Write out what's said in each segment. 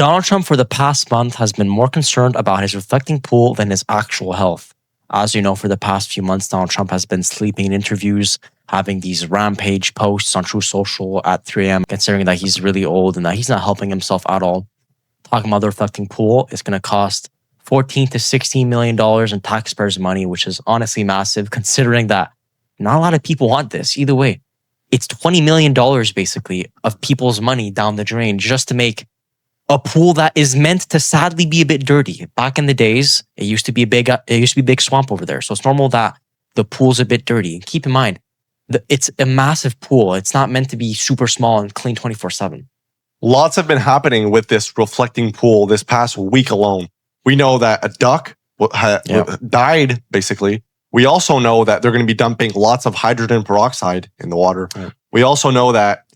Donald Trump for the past month has been more concerned about his reflecting pool than his actual health. As you know, for the past few months, Donald Trump has been sleeping in interviews, having these rampage posts on True Social at 3 a.m., considering that he's really old and that he's not helping himself at all. Talking about the reflecting pool, it's going to cost $14 to $16 million in taxpayers' money, which is honestly massive, considering that not a lot of people want this. Either way, it's $20 million basically of people's money down the drain just to make a pool that is meant to sadly be a bit dirty. Back in the days, it used to be a big swamp over there. So it's normal that the pool's a bit dirty. Keep in mind, it's a massive pool. It's not meant to be super small and clean 24/7. Lots have been happening with this reflecting pool this past week alone. We know that a duck died, basically. We also know that they're going to be dumping lots of hydrogen peroxide in the water. Yeah. We also know that,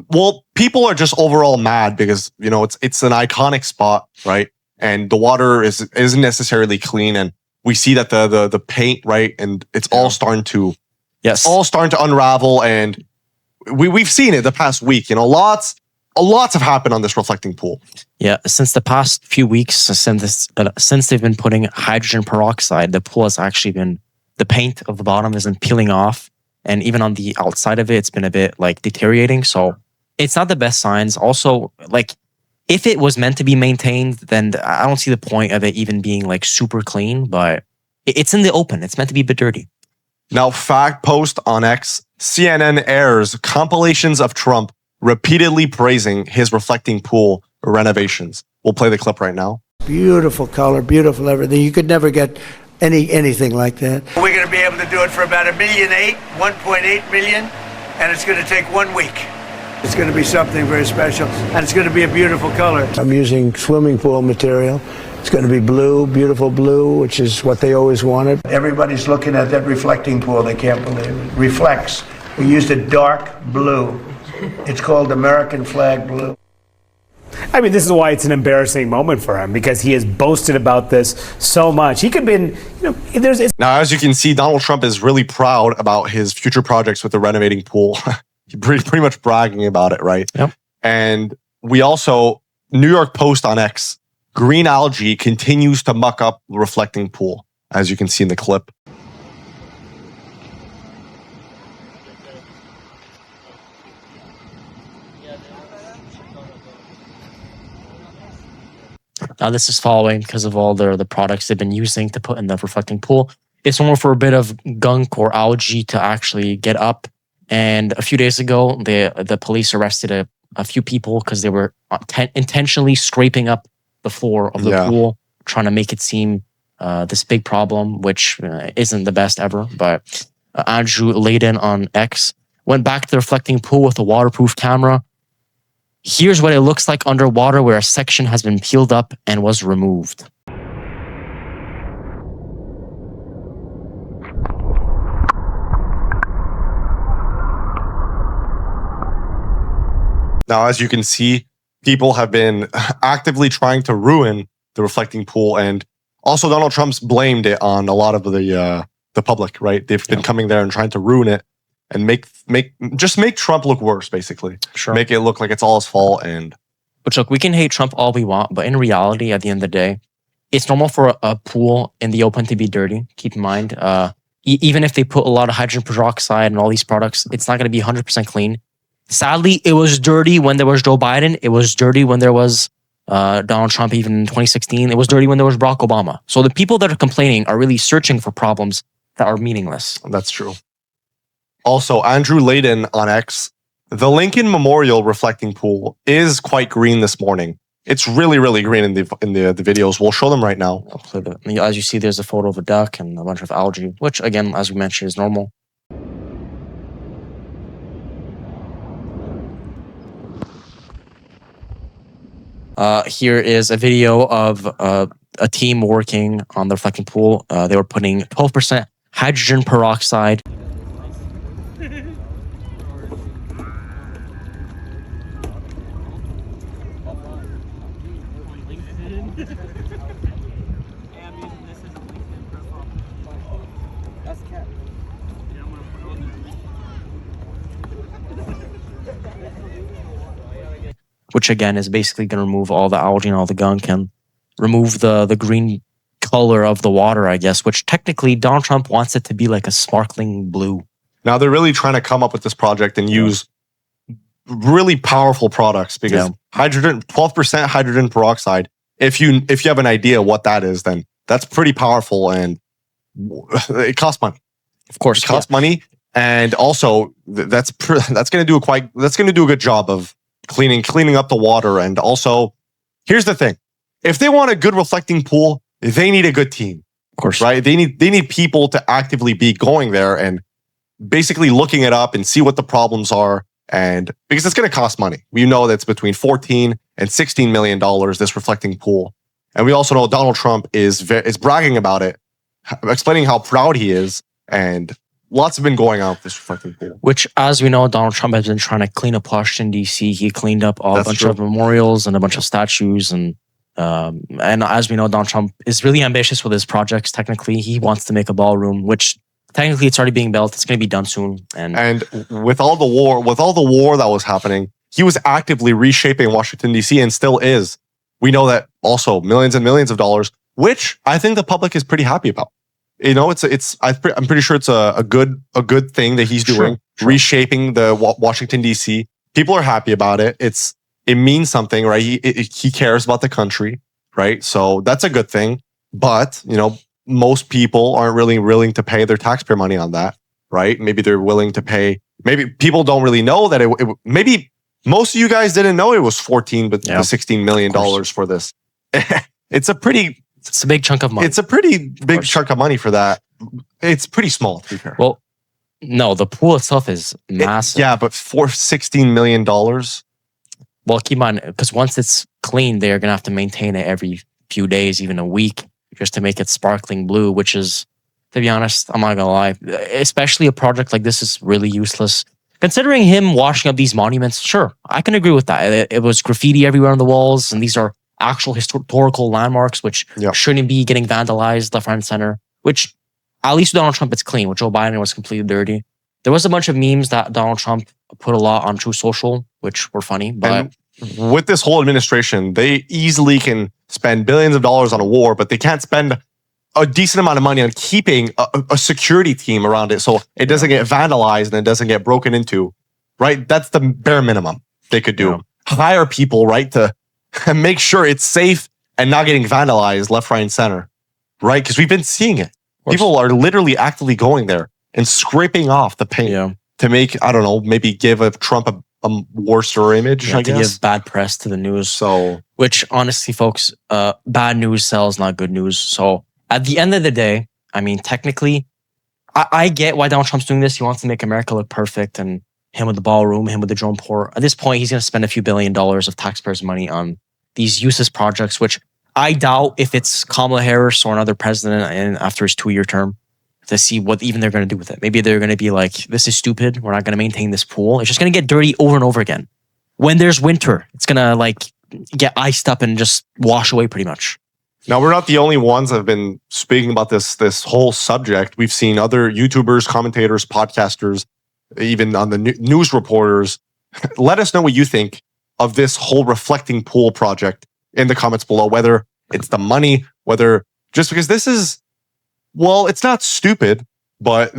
well, people are just overall mad because, you know, it's an iconic spot, right? And the water isn't necessarily clean. And we see that the paint, right? And it's all starting to unravel. And we've seen it the past week. You know, lots have happened on this reflecting pool. Yeah, since the past few weeks, since they've been putting hydrogen peroxide, the pool has actually been, the paint of the bottom isn't peeling off. And even on the outside of it, it's been a bit like deteriorating. So it's not the best signs. Also, like, if it was meant to be maintained, then I don't see the point of it even being like super clean, but it's in the open. It's meant to be a bit dirty. Now, fact post on X, CNN airs compilations of Trump repeatedly praising his reflecting pool renovations. We'll play the clip right now. Beautiful color, beautiful everything. You could never get anything like that. We're going to be able to do it for about $1.8 million, and it's going to take 1 week. It's going to be something very special, and it's going to be a beautiful color. I'm using swimming pool material. It's going to be blue, beautiful blue, which is what they always wanted. Everybody's looking at that reflecting pool. They can't believe it. Reflects. We used a dark blue. It's called American flag blue. I mean, this is why it's an embarrassing moment for him, because he has boasted about this so much. He could have been, you know, Now, as you can see, Donald Trump is really proud about his future projects with the renovating pool. He's pretty much bragging about it, right? Yep. And we also, New York Post on X, green algae continues to muck up the reflecting pool, as you can see in the clip. Now, this is following because of all the products they've been using to put in the reflecting pool. It's normal for a bit of gunk or algae to actually get up. And a few days ago, the police arrested a few people because they were intentionally scraping up the floor of the pool, trying to make it seem this big problem, which isn't the best ever. But Andrew Layden on X went back to the reflecting pool with a waterproof camera. Here's what it looks like underwater, where a section has been peeled up and was removed. Now, as you can see, people have been actively trying to ruin the reflecting pool, and also Donald Trump's blamed it on a lot of the public, right? They've been coming there and trying to ruin it and make Trump look worse, basically. Sure. Make it look like it's all his fault. And But look, we can hate Trump all we want, but in reality, at the end of the day, it's normal for a pool in the open to be dirty. Keep in mind, even if they put a lot of hydrogen peroxide and all these products, it's not going to be 100% clean. Sadly, it was dirty when there was Joe Biden. It was dirty when there was Donald Trump, even in 2016. It was dirty when there was Barack Obama. So the people that are complaining are really searching for problems that are meaningless. That's true. Also, Andrew Layden on X, the Lincoln Memorial reflecting pool is quite green this morning. It's really, really green in the videos. We'll show them right now. I'll play as you see, there's a photo of a duck and a bunch of algae, which again, as we mentioned, is normal. Here is a video of a team working on the reflecting pool. They were putting 12% hydrogen peroxide. which again is basically going to remove all the algae and all the gunk and remove the green color of the water, I guess, which technically Donald Trump wants it to be like a sparkling blue. Now they're really trying to come up with this project and use really powerful products because 12% hydrogen peroxide. If you have an idea what that is, then that's pretty powerful and it costs money. Of course, it costs money, and also that's going to do a good job of cleaning up the water. And also, here's the thing: if they want a good reflecting pool, they need a good team. Of course, right? They need people to actively be going there and basically looking it up and see what the problems are. And because it's going to cost money, we know that's between $14 and $16 million, this reflecting pool. And we also know Donald Trump is bragging about it, explaining how proud he is. And lots have been going on with this reflecting pool. Which, as we know, Donald Trump has been trying to clean up Washington, D.C. He cleaned up a bunch of memorials and a bunch of statues. And as we know, Donald Trump is really ambitious with his projects. Technically, he wants to make a ballroom, which technically it's already being built. It's going to be done soon. And with all the war that was happening, he was actively reshaping Washington, D.C. and still is. We know that also millions and millions of dollars, which I think the public is pretty happy about. You know, I'm pretty sure it's a good thing that he's doing, reshaping the Washington, D.C. People are happy about it. It means something, right? He cares about the country, right? So that's a good thing. But, you know, most people aren't really willing to pay their taxpayer money on that, right? Maybe they're willing to pay. Maybe people don't really know that maybe most of you guys didn't know it was $16 million for this. It's a big chunk of money. It's a pretty big chunk of money for that. It's pretty small, to be fair. Well, no, the pool itself is massive. But for $16 million. Well, keep in mind, because once it's clean, they're going to have to maintain it every few days, even a week, just to make it sparkling blue, which is, to be honest, I'm not going to lie, especially a project like this is really useless. Considering him washing up these monuments, sure, I can agree with that. It was graffiti everywhere on the walls, and these are actual historical landmarks, which shouldn't be getting vandalized left, right, and center, which at least with Donald Trump, it's clean. With Joe Biden, was completely dirty. There was a bunch of memes that Donald Trump put a lot on True Social, which were funny. But and with this whole administration, they easily can spend billions of dollars on a war, but they can't spend a decent amount of money on keeping a security team around it so it doesn't get vandalized and it doesn't get broken into, right? That's the bare minimum they could do. Hire people, right, to make sure it's safe and not getting vandalized left, right, and center, right? Because we've been seeing it. People are literally actively going there and scraping off the paint to make, I don't know, maybe give Trump a worser image, I guess. To give bad press to the news. So, which honestly, folks, bad news sells, not good news. So at the end of the day, I mean, technically, I get why Donald Trump's doing this. He wants to make America look perfect, and him with the ballroom, him with the drone port. At this point, he's going to spend a few $1 billion of taxpayers' money on these useless projects, which I doubt if it's Kamala Harris or another president and after his 2-year term to see what even they're going to do with it. Maybe they're going to be like, this is stupid. We're not going to maintain this pool. It's just going to get dirty over and over again. When there's winter, it's going to like get iced up and just wash away pretty much. Now, we're not the only ones that have been speaking about this whole subject. We've seen other YouTubers, commentators, podcasters, even on the news reporters. Let us know what you think of this whole reflecting pool project in the comments below, whether it's the money, whether just because this is, well, it's not stupid, but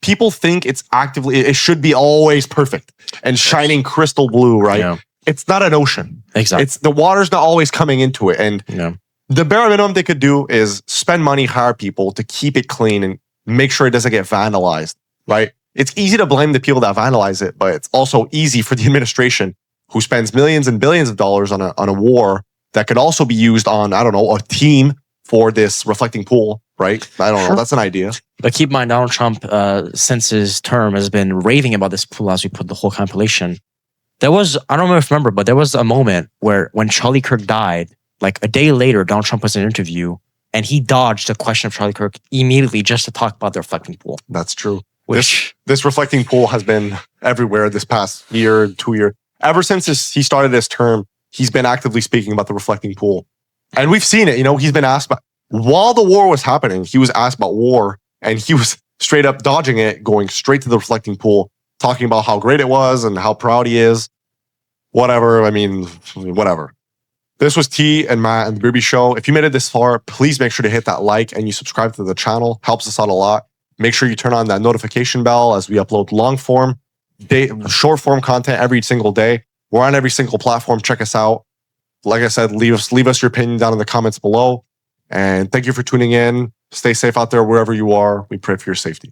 people think it should be always perfect and shining crystal blue, right? Yeah. It's not an ocean. Exactly. The water's not always coming into it. And the bare minimum they could do is spend money, hire people to keep it clean and make sure it doesn't get vandalized, right? It's easy to blame the people that vandalize it, but it's also easy for the administration who spends millions and billions of dollars on a war that could also be used on, I don't know, a team for this reflecting pool, right? I don't know. That's an idea. But keep in mind, Donald Trump, since his term, has been raving about this pool as we put the whole compilation. There was, I don't know if you remember, but there was a moment where when Charlie Kirk died, like a day later, Donald Trump was in an interview and he dodged the question of Charlie Kirk immediately just to talk about the reflecting pool. That's true. This reflecting pool has been everywhere this past year, 2 years. Ever since he started his term, he's been actively speaking about the reflecting pool. And we've seen it, you know, he's been asked about, while the war was happening, he was asked about war and he was straight up dodging it, going straight to the reflecting pool, talking about how great it was and how proud he is. whatever. I mean, whatever. This was T and Matt and the Berube Show. If you made it this far, please make sure to hit that like and you subscribe to the channel. Helps us out a lot. Make sure you turn on that notification bell as we upload long form, short form content every single day. We're on every single platform. Check us out. Like I said, leave us your opinion down in the comments below. And thank you for tuning in. Stay safe out there wherever you are. We pray for your safety.